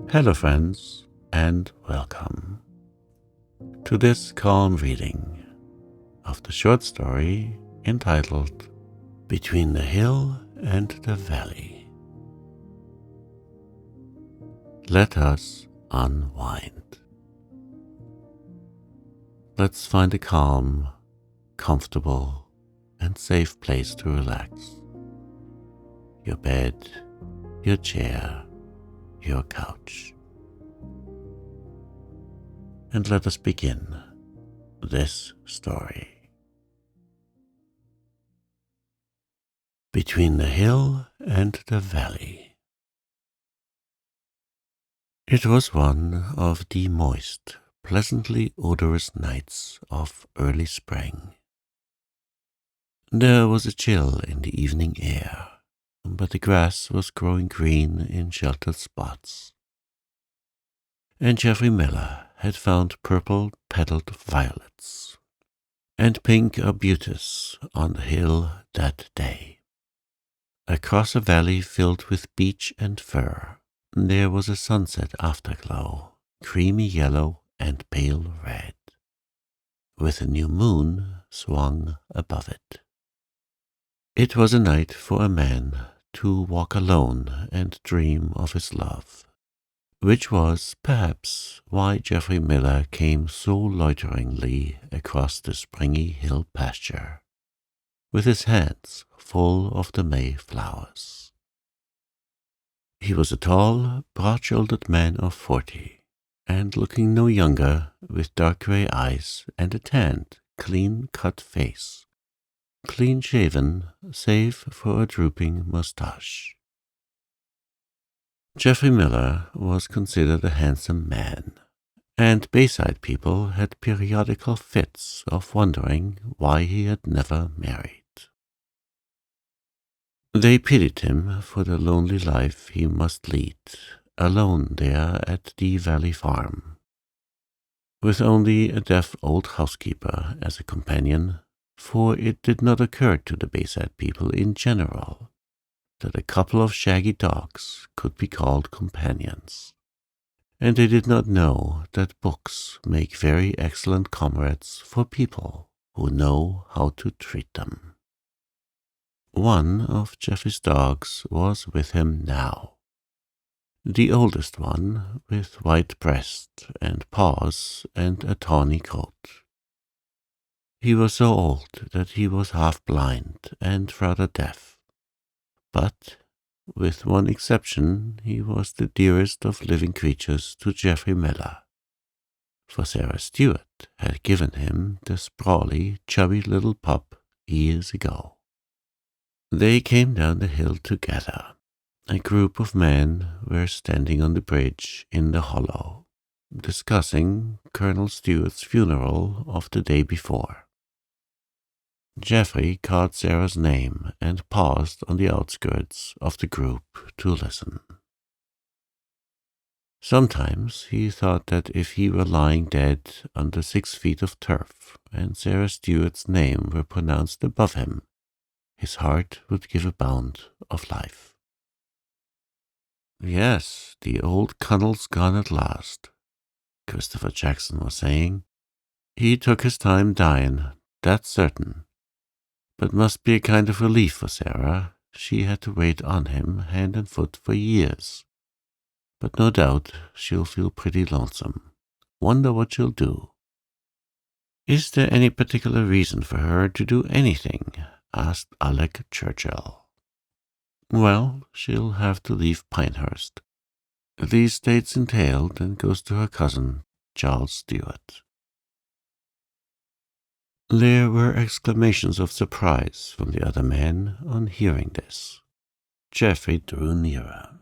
Hello, friends, and welcome to this calm reading of the short story entitled Between the Hill and the Valley. Let us unwind. Let's find a calm, comfortable, and safe place to relax. Your bed, your chair, your couch. And let us begin this story. Between the Hill and the Valley. It was one of the moist, pleasantly odorous nights of early spring. There was a chill in the evening air, but the grass was growing green in sheltered spots. And Geoffrey Miller had found purple-petaled violets and pink arbutus on the hill that day. Across a valley filled with beech and fir, there was a sunset afterglow, creamy yellow and pale red, with a new moon swung above it. It was a night for a man to walk alone and dream of his love, which was perhaps why Geoffrey Miller came so loiteringly across the springy hill pasture, with his hands full of the May flowers. He was a tall, broad-shouldered man of 40, and looking no younger, with dark grey eyes and a tanned, clean-cut face, clean-shaven save for a drooping moustache. Geoffrey Miller was considered a handsome man, and Bayside people had periodical fits of wondering why he had never married. They pitied him for the lonely life he must lead, alone there at the Valley Farm, with only a deaf old housekeeper as a companion, for it did not occur to the Bayside people in general that a couple of shaggy dogs could be called companions, and they did not know that books make very excellent comrades for people who know how to treat them. One of Geoffrey's dogs was with him now, the oldest one with white breast and paws and a tawny coat. He was so old that he was half blind and rather deaf, but with one exception he was the dearest of living creatures to Geoffrey Miller, for Sarah Stewart had given him the sprawly, chubby little pup years ago. They came down the hill together. A group of men were standing on the bridge in the hollow, discussing Colonel Stewart's funeral of the day before. Geoffrey caught Sarah's name and paused on the outskirts of the group to listen. Sometimes he thought that if he were lying dead under 6 feet of turf and Sarah Stewart's name were pronounced above him, his heart would give a bound of life. "Yes, the old Colonel's gone at last," Christopher Jackson was saying. "He took his time dying, that's certain. But must be a kind of relief for Sarah. She had to wait on him hand and foot for years. But no doubt she'll feel pretty lonesome. Wonder what she'll do." "Is there any particular reason for her to do anything?" asked Alec Churchill. "Well, she'll have to leave Pinehurst. The estate's entailed and goes to her cousin, Charles Stewart." There were exclamations of surprise from the other men on hearing this. Geoffrey drew nearer,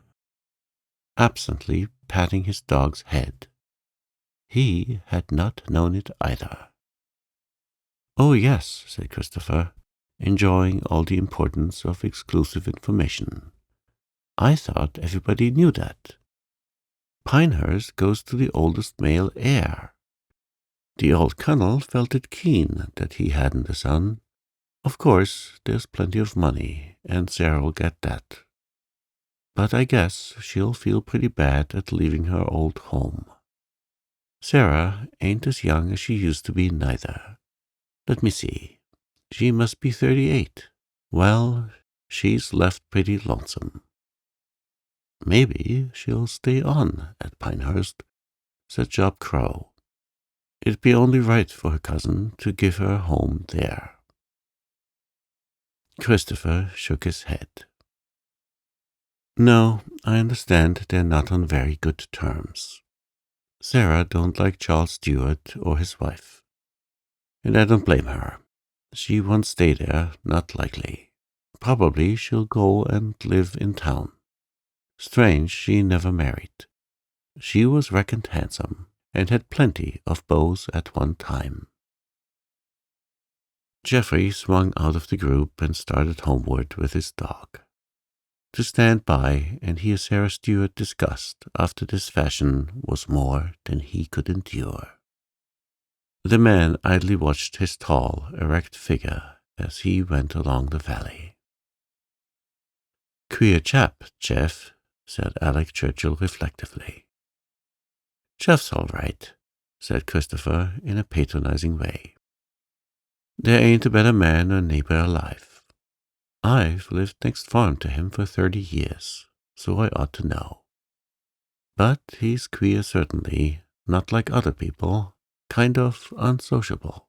absently patting his dog's head. He had not known it either. "Oh, yes," said Christopher, enjoying all the importance of exclusive information. "I thought everybody knew that. Pinehurst goes to the oldest male heir. The old Colonel felt it keen that he hadn't a son. Of course, there's plenty of money, and Sarah'll get that. but I guess she'll feel pretty bad at leaving her old home. Sarah ain't as young as she used to be neither. Let me see. She must be 38. Well, she's left pretty lonesome. Maybe she'll stay on at Pinehurst, said Job Crow. It'd be only right for her cousin to give her a home there. Christopher shook his head. No, I understand they're not on very good terms. Sarah don't like Charles Stewart or his wife. And I don't blame her. She won't stay there, not likely. Probably she'll go and live in town. Strange she never married. She was reckoned handsome, and had plenty of beaux at one time. Geoffrey swung out of the group and started homeward with his dog. To stand by and hear Sarah Stewart discussed after this fashion was more than he could endure. The man idly watched his tall, erect figure as he went along the valley. "Queer chap, Jeff," said Alec Churchill reflectively. "Jeff's all right," said Christopher in a patronizing way. "There ain't a better man or neighbor alive. I've lived next farm to him for 30 years, so I ought to know. But he's queer certainly, not like other people, kind of unsociable.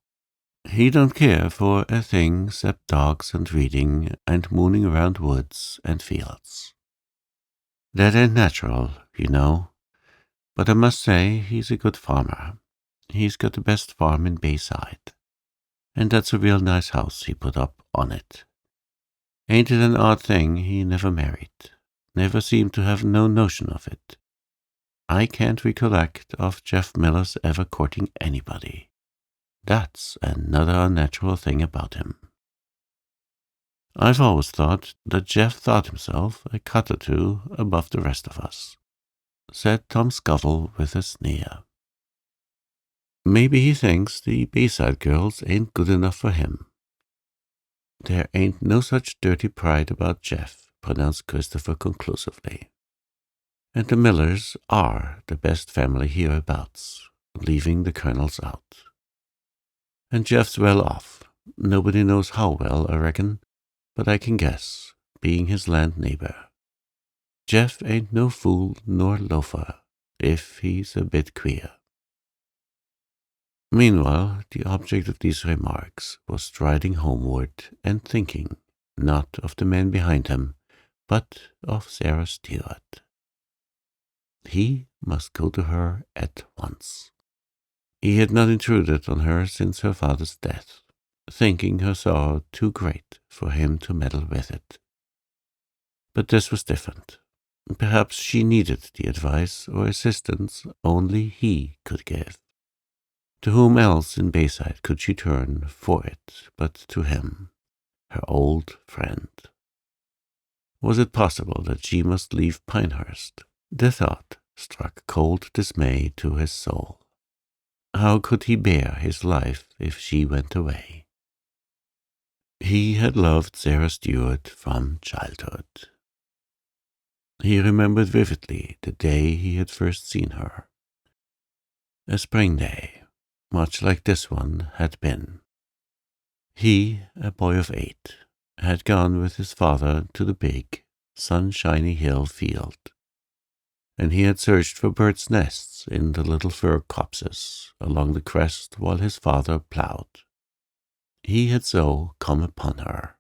He don't care for a thing except dogs and reading and mooning around woods and fields. That ain't natural, you know, but I must say he's a good farmer. He's got the best farm in Bayside, and that's a real nice house he put up on it. Ain't it an odd thing he never married? Never seemed to have no notion of it. I can't recollect of Jeff Miller's ever courting anybody. That's another unnatural thing about him. I've always thought that Jeff thought himself a cut or two above the rest of us," said Tom Scuttle with a sneer. "Maybe he thinks the Bayside girls ain't good enough for him." "There ain't no such dirty pride about Jeff," pronounced Christopher conclusively. "And the Millers are the best family hereabouts, leaving the Colonels out. And Jeff's well off. Nobody knows how well, I reckon, but I can guess, being his land neighbor. Jeff ain't no fool nor loafer, if he's a bit queer." Meanwhile, the object of these remarks was striding homeward and thinking, not of the man behind him, but of Sarah Stewart. He must go to her at once. He had not intruded on her since her father's death, thinking her sorrow too great for him to meddle with it. But this was different. Perhaps she needed the advice or assistance only he could give. To whom else in Bayside could she turn for it but to him, her old friend? Was it possible that she must leave Pinehurst? The thought struck cold dismay to his soul. How could he bear his life if she went away? He had loved Sarah Stewart from childhood. He remembered vividly the day he had first seen her. A spring day, much like this one had been. He, a boy of 8, had gone with his father to the big, sunshiny hill field, and he had searched for birds' nests in the little fir copses along the crest while his father ploughed. He had so come upon her,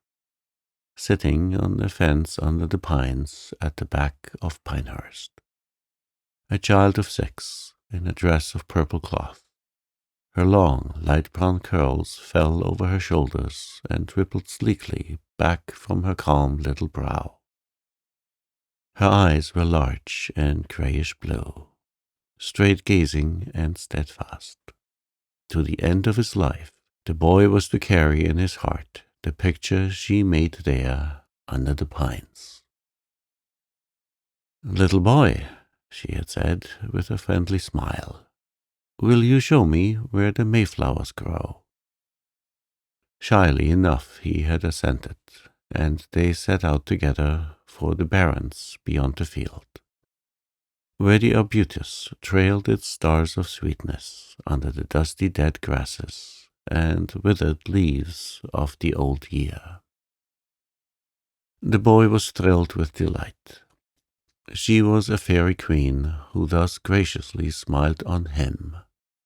sitting on the fence under the pines at the back of Pinehurst, a child of 6 in a dress of purple cloth. Her long, light brown curls fell over her shoulders and rippled sleekly back from her calm little brow. Her eyes were large and grayish-blue, straight-gazing and steadfast. To the end of his life, the boy was to carry in his heart the picture she made there under the pines. "Little boy," she had said with a friendly smile, "will you show me where the mayflowers grow?" Shyly enough he had assented, and they set out together for the barrens beyond the field, where the arbutus trailed its stars of sweetness under the dusty dead grasses and withered leaves of the old year. The boy was thrilled with delight. She was a fairy queen who thus graciously smiled on him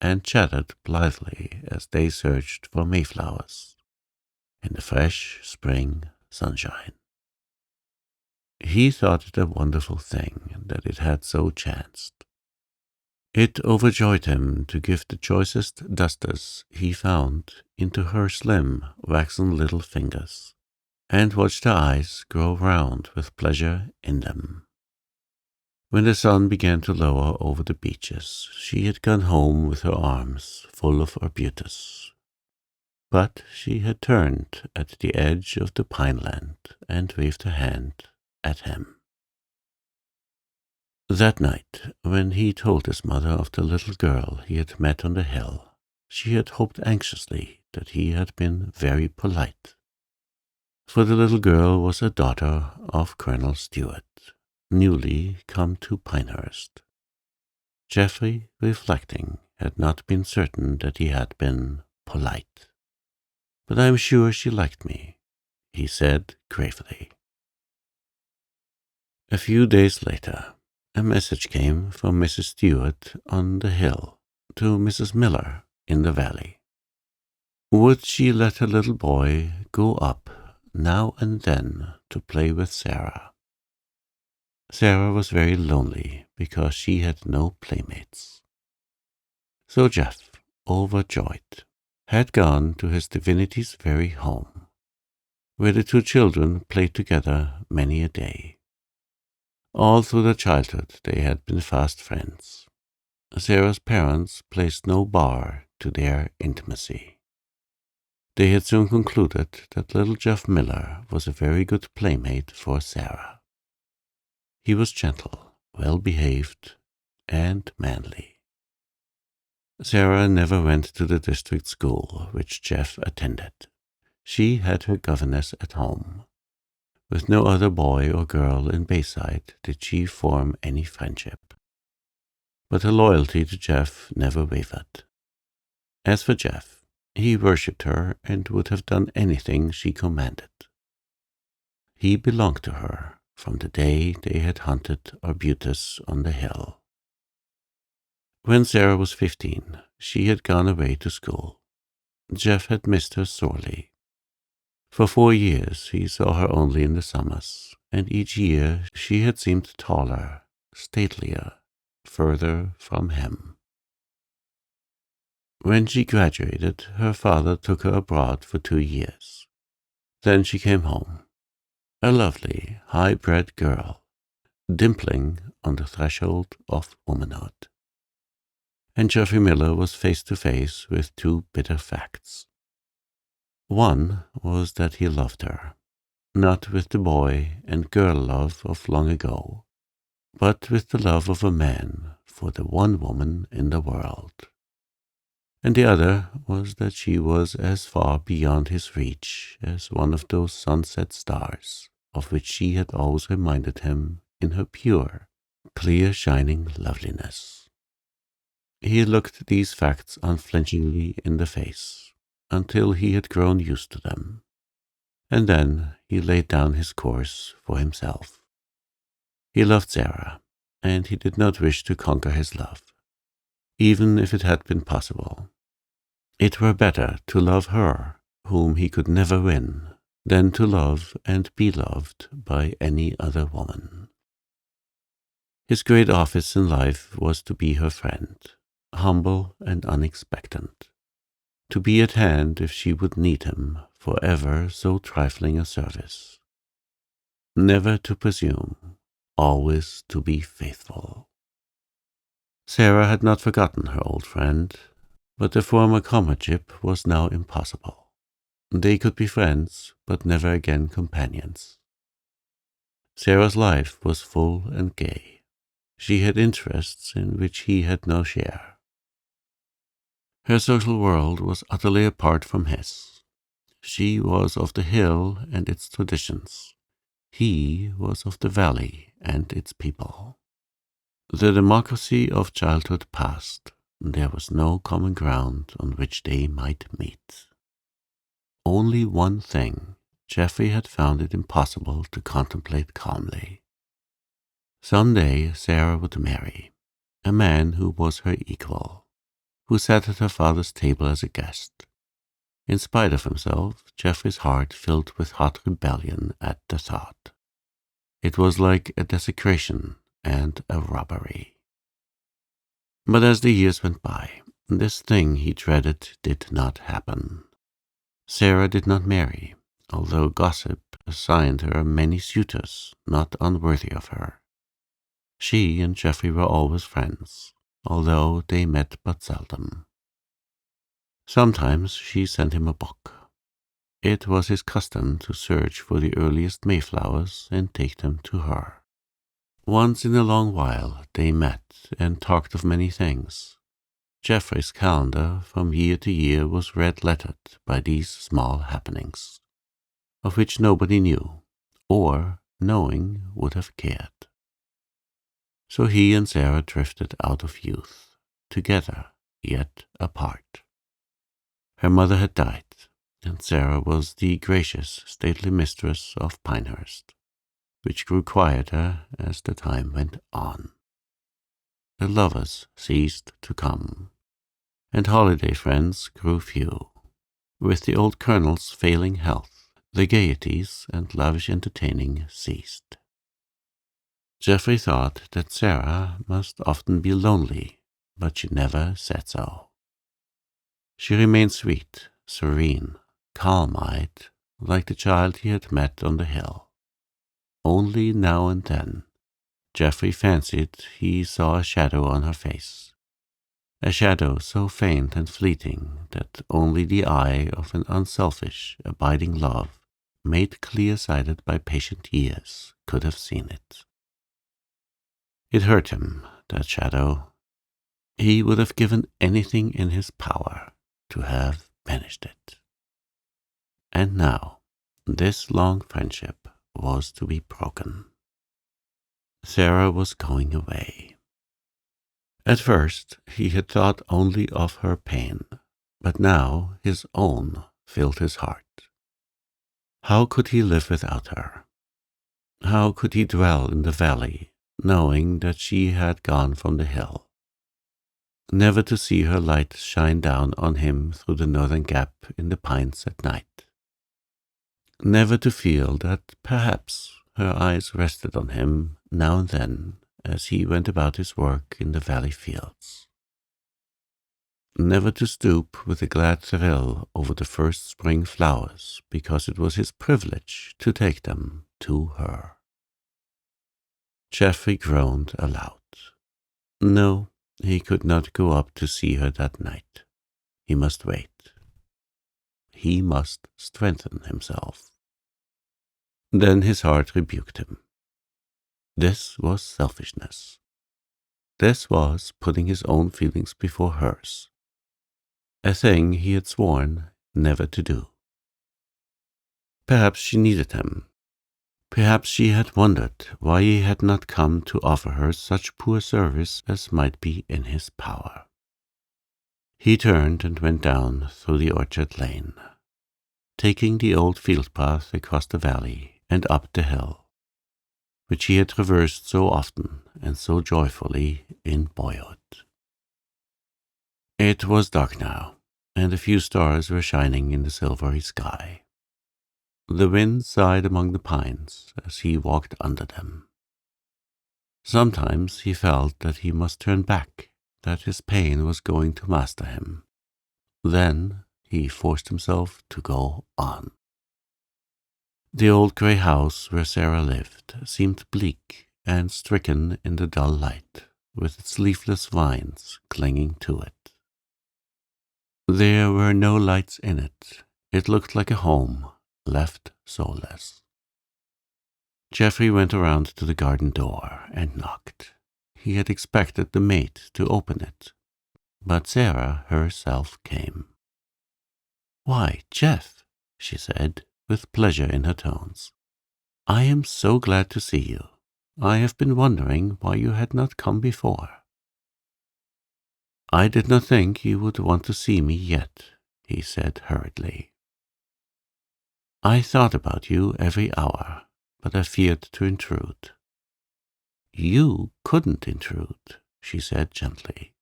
and chatted blithely as they searched for mayflowers in the fresh spring sunshine. He thought it a wonderful thing that it had so chanced. It overjoyed him to give the choicest dusters he found into her slim, waxen little fingers, and watch her eyes grow round with pleasure in them. When the sun began to lower over the beeches, she had gone home with her arms full of arbutus. But she had turned at the edge of the pineland and waved her hand at him. That night, when he told his mother of the little girl he had met on the hill, she had hoped anxiously that he had been very polite. For the little girl was a daughter of Colonel Stuart, newly come to Pinehurst. Geoffrey, reflecting, had not been certain that he had been polite. "But I am sure she liked me," he said gravely. A few days later, a message came from Mrs. Stuart on the hill to Mrs. Miller in the valley. Would she let her little boy go up now and then to play with Sarah? Sarah was very lonely because she had no playmates. So Jeff, overjoyed, had gone to his divinity's very home, where the two children played together many a day. All through their childhood they had been fast friends. Sarah's parents placed no bar to their intimacy. They had soon concluded that little Jeff Miller was a very good playmate for Sarah. He was gentle, well-behaved, and manly. Sarah never went to the district school which Jeff attended. She had her governess at home. With no other boy or girl in Bayside did she form any friendship. But her loyalty to Jeff never wavered. As for Jeff, he worshipped her and would have done anything she commanded. He belonged to her from the day they had hunted arbutus on the hill. When Sarah was 15, she had gone away to school. Jeff had missed her sorely. For 4 years he saw her only in the summers, and each year she had seemed taller, statelier, further from him. When she graduated, her father took her abroad for 2 years. Then she came home, a lovely, high-bred girl, dimpling on the threshold of womanhood. And Geoffrey Miller was face to face with 2 bitter facts. One was that he loved her, not with the boy and girl love of long ago, but with the love of a man for the one woman in the world. And the other was that she was as far beyond his reach as one of those sunset stars of which she had always reminded him in her pure, clear shining loveliness. He looked these facts unflinchingly in the face until he had grown used to them, and then he laid down his course for himself. He loved Sarah, and he did not wish to conquer his love, even if it had been possible. It were better to love her, whom he could never win, than to love and be loved by any other woman. His great office in life was to be her friend, humble and unexpectant, to be at hand if she would need him for ever so trifling a service. Never to presume, always to be faithful. Sarah had not forgotten her old friend, but the former comradeship was now impossible. They could be friends, but never again companions. Sarah's life was full and gay. She had interests in which he had no share. Her social world was utterly apart from his, She was of the hill and its traditions. He was of the valley and its people. The democracy of childhood passed. There was no common ground on which they might meet. Only one thing Geoffrey had found it impossible to contemplate calmly. Some day Sarah would marry, a man who was her equal, who sat at her father's table as a guest. In spite of himself, Geoffrey's heart filled with hot rebellion at the thought. It was like a desecration and a robbery. But as the years went by, this thing he dreaded did not happen. Sarah did not marry, although gossip assigned her many suitors not unworthy of her. She and Geoffrey were always friends, although they met but seldom. Sometimes she sent him a book. It was his custom to search for the earliest Mayflowers and take them to her. Once in a long while they met and talked of many things. Geoffrey's calendar from year to year was red-lettered by these small happenings, of which nobody knew, or, knowing, would have cared. So he and Sarah drifted out of youth, together, yet apart. Her mother had died, and Sarah was the gracious, stately mistress of Pinehurst, which grew quieter as the time went on. The lovers ceased to come, and holiday friends grew few. With the old colonel's failing health, the gaieties and lavish entertaining ceased. Geoffrey thought that Sarah must often be lonely, but she never said so. She remained sweet, serene, calm-eyed, like the child he had met on the hill. Only now and then Geoffrey fancied he saw a shadow on her face, a shadow so faint and fleeting that only the eye of an unselfish, abiding love, made clear-sighted by patient years, could have seen it. It hurt him, that shadow. He would have given anything in his power to have banished it. And now, this long friendship was to be broken. Sarah was going away. At first, he had thought only of her pain, but now his own filled his heart. How could he live without her? How could he dwell in the valley, knowing that she had gone from the hill? Never to see her light shine down on him through the northern gap in the pines at night. Never to feel that perhaps her eyes rested on him now and then as he went about his work in the valley fields. Never to stoop with a glad thrill over the first spring flowers because it was his privilege to take them to her. Geoffrey groaned aloud. No, he could not go up to see her that night. He must wait. He must strengthen himself. Then his heart rebuked him. This was selfishness. This was putting his own feelings before hers, a thing he had sworn never to do. Perhaps she needed him. Perhaps she had wondered why he had not come to offer her such poor service as might be in his power. He turned and went down through the orchard lane, taking the old field path across the valley and up the hill, which he had traversed so often and so joyfully in boyhood. It was dark now, and a few stars were shining in the silvery sky. The wind sighed among the pines as he walked under them. Sometimes he felt that he must turn back, that his pain was going to master him. Then he forced himself to go on. The old grey house where Sarah lived seemed bleak and stricken in the dull light, with its leafless vines clinging to it. There were no lights in it. It looked like a home left soulless. Geoffrey went around to the garden door and knocked. He had expected the maid to open it, but Sarah herself came. "Why, Jeff," she said, with pleasure in her tones. "I am so glad to see you. I have been wondering why you had not come before." "I did not think you would want to see me yet," he said hurriedly. "I thought about you every hour, but I feared to intrude." "You couldn't intrude," she said gently.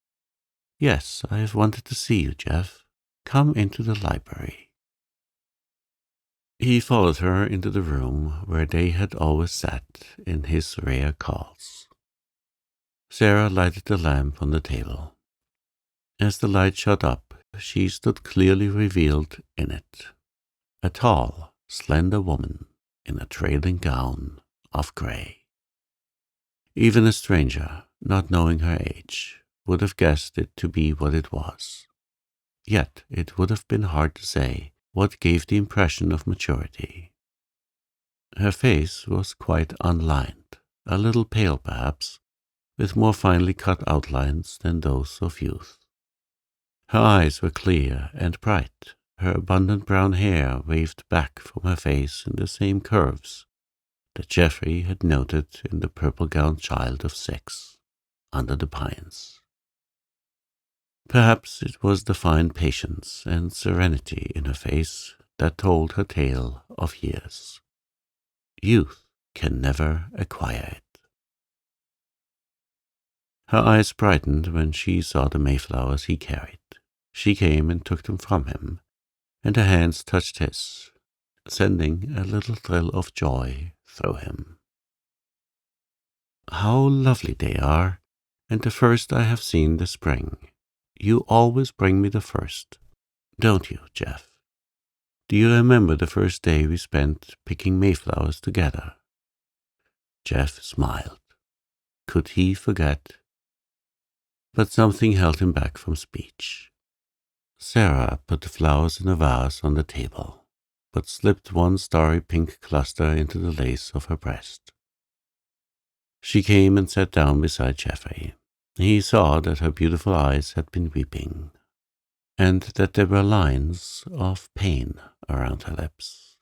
"Yes, I have wanted to see you, Jeff. Come into the library." He followed her into the room where they had always sat in his rare calls. Sarah lighted the lamp on the table. As the light shot up, she stood clearly revealed in it, a tall, slender woman in a trailing gown of grey. Even a stranger, not knowing her age, would have guessed it to be what it was. Yet it would have been hard to say what gave the impression of maturity. Her face was quite unlined, a little pale perhaps, with more finely cut outlines than those of youth. Her eyes were clear and bright. Her abundant brown hair waved back from her face in the same curves that Geoffrey had noted in the purple-gowned child of 6 under the pines. Perhaps it was the fine patience and serenity in her face that told her tale of years. Youth can never acquire it. Her eyes brightened when she saw the mayflowers he carried. She came and took them from him, and her hands touched his, sending a little thrill of joy through him. "How lovely they are, and the first I have seen this spring. You always bring me the first, don't you, Jeff? Do you remember the first day we spent picking mayflowers together?" Jeff smiled. Could he forget? But something held him back from speech. Sarah put the flowers in a vase on the table, but slipped one starry pink cluster into the lace of her breast. She came and sat down beside Geoffrey. He saw that her beautiful eyes had been weeping, and that there were lines of pain around her lips.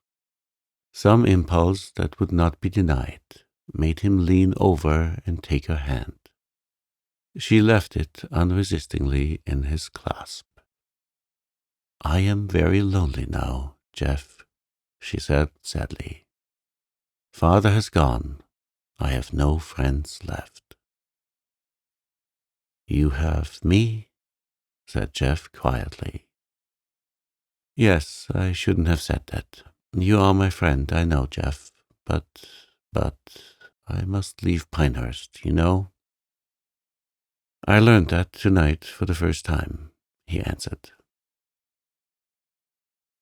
Some impulse that would not be denied made him lean over and take her hand. She left it unresistingly in his clasp. "I am very lonely now, Jeff," she said sadly. "Father has gone. I have no friends left." "You have me," said Jeff quietly. "Yes, I shouldn't have said that. You are my friend, I know, Jeff, but I must leave Pinehurst, you know." "I learned that tonight for the first time," he answered.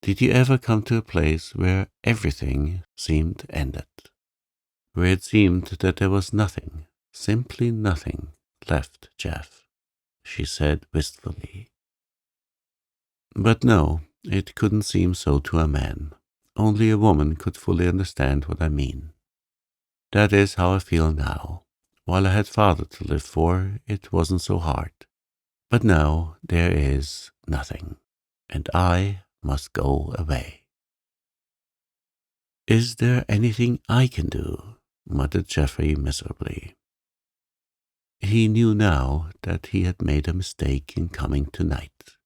Did you ever come to a place where everything seemed ended? Where it seemed that there was nothing, simply nothing, left, Jeff? She said wistfully. But no, it couldn't seem so to a man. Only a woman could fully understand what I mean. That is how I feel now. While I had father to live for, it wasn't so hard. But now there is nothing, and I must go away. "Is there anything I can do?" muttered Geoffrey miserably. He knew now that he had made a mistake in coming tonight.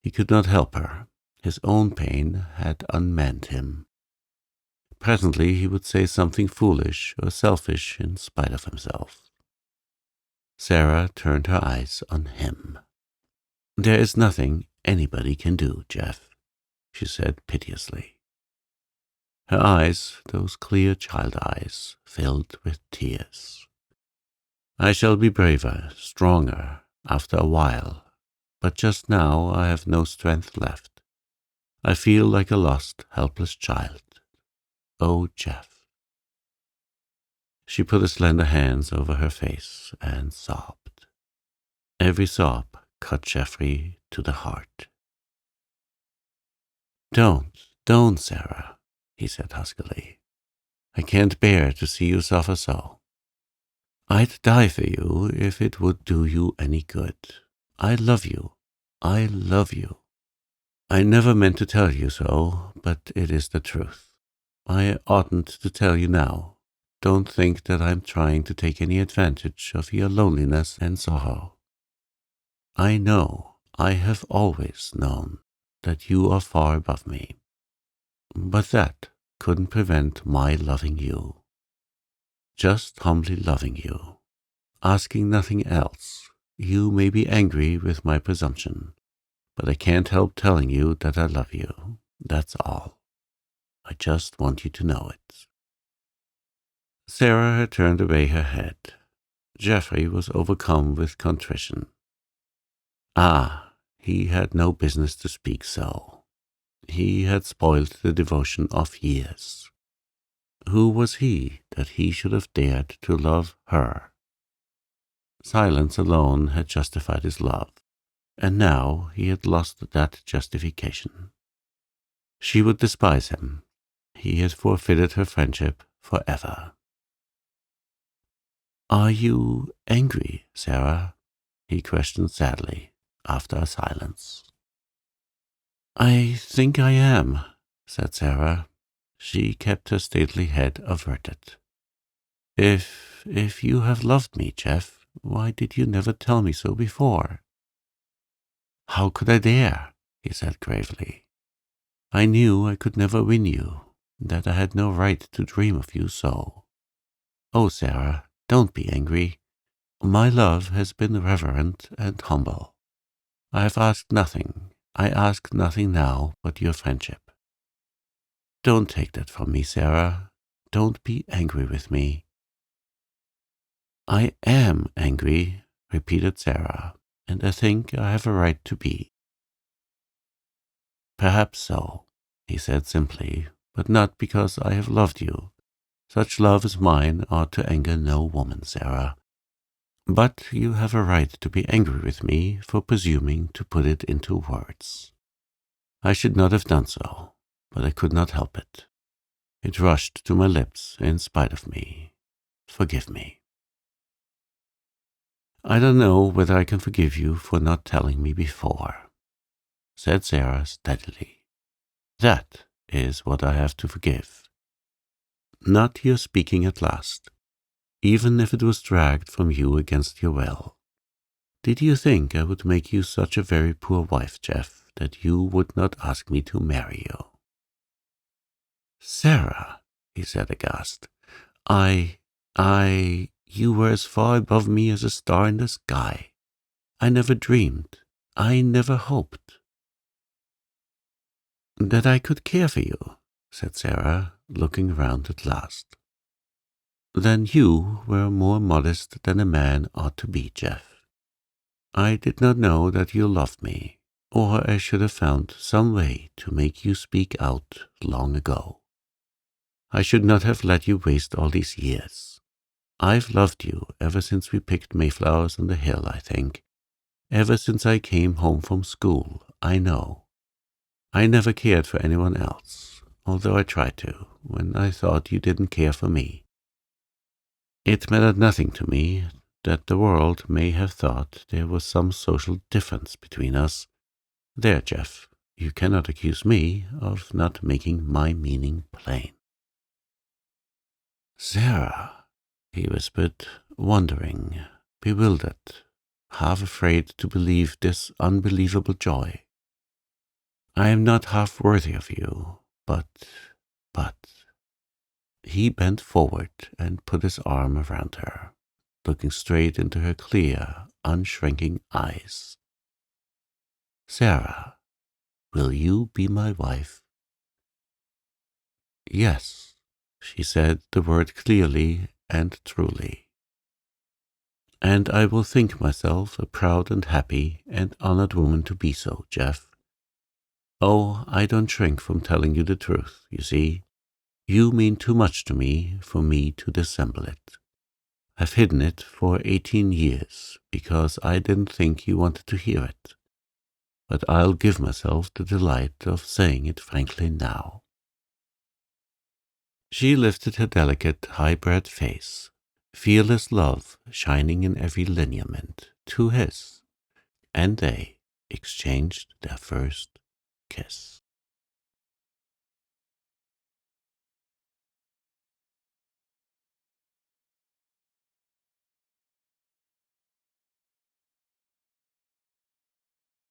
He could not help her. His own pain had unmanned him. Presently he would say something foolish or selfish in spite of himself. Sarah turned her eyes on him. "There is nothing anybody can do, Jeff," she said piteously. Her eyes, those clear child eyes, filled with tears. "I shall be braver, stronger, after a while, but just now I have no strength left. I feel like a lost, helpless child. Oh, Jeff." She put her slender hands over her face and sobbed. Every sob cut Geoffrey to the heart. Don't, Sarah," he said huskily. "I can't bear to see you suffer so. I'd die for you if it would do you any good. I love you. I love you." I never meant to tell you so, but it is the truth. I oughtn't to tell you now. Don't think that I'm trying to take any advantage of your loneliness and sorrow. I know, I have always known, that you are far above me. But that couldn't prevent my loving you. Just humbly loving you, asking nothing else. You may be angry with my presumption, but I can't help telling you that I love you. That's all. I just want you to know it. Sarah had turned away her head. Geoffrey was overcome with contrition. Ah, he had no business to speak so. He had spoiled the devotion of years. Who was he that he should have dared to love her? Silence alone had justified his love, and now he had lost that justification. She would despise him. He had forfeited her friendship forever. "Are you angry, Sarah?" he questioned sadly, after a silence. "I think I am," said Sarah. She kept her stately head averted. If you have loved me, Jeff, why did you never tell me so before?" "How could I dare?" he said gravely. "I knew I could never win you, that I had no right to dream of you so. Oh, Sarah, don't be angry. My love has been reverent and humble. I have asked nothing. I ask nothing now but your friendship. Don't take that from me, Sarah. Don't be angry with me." "I am angry," repeated Sarah, "and I think I have a right to be." "Perhaps so," he said simply, "but not because I have loved you. Such love as mine ought to anger no woman, Sarah. But you have a right to be angry with me for presuming to put it into words. I should not have done so, but I could not help it. It rushed to my lips in spite of me. Forgive me." "I don't know whether I can forgive you for not telling me before," said Sarah steadily. "That is what I have to forgive. Not your speaking at last, even if it was dragged from you against your will. Did you think I would make you such a very poor wife, Jeff, that you would not ask me to marry you?" "Sarah," he said aghast, you were as far above me as a star in the sky. I never dreamed, I never hoped." "That I could care for you," said Sarah, looking round at last. "Then you were more modest than a man ought to be, Jeff. I did not know that you loved me, or I should have found some way to make you speak out long ago. I should not have let you waste all these years. I've loved you ever since we picked mayflowers on the hill, I think. Ever since I came home from school, I know. I never cared for anyone else, although I tried to, when I thought you didn't care for me. It mattered nothing to me that the world may have thought there was some social difference between us. There, Jeff, you cannot accuse me of not making my meaning plain." "Sarah," he whispered, wondering, bewildered, half afraid to believe this unbelievable joy. "I am not half worthy of you, but... He bent forward and put his arm around her, looking straight into her clear, unshrinking eyes. "Sarah, will you be my wife?" "Yes," she said the word clearly and truly. "And I will think myself a proud and happy and honored woman to be so, Jeff. Oh, I don't shrink from telling you the truth, you see. You mean too much to me for me to dissemble it. I've hidden it for 18 years because I didn't think you wanted to hear it. But I'll give myself the delight of saying it frankly now." She lifted her delicate, high-bred face, fearless love shining in every lineament, to his, and they exchanged their first kiss.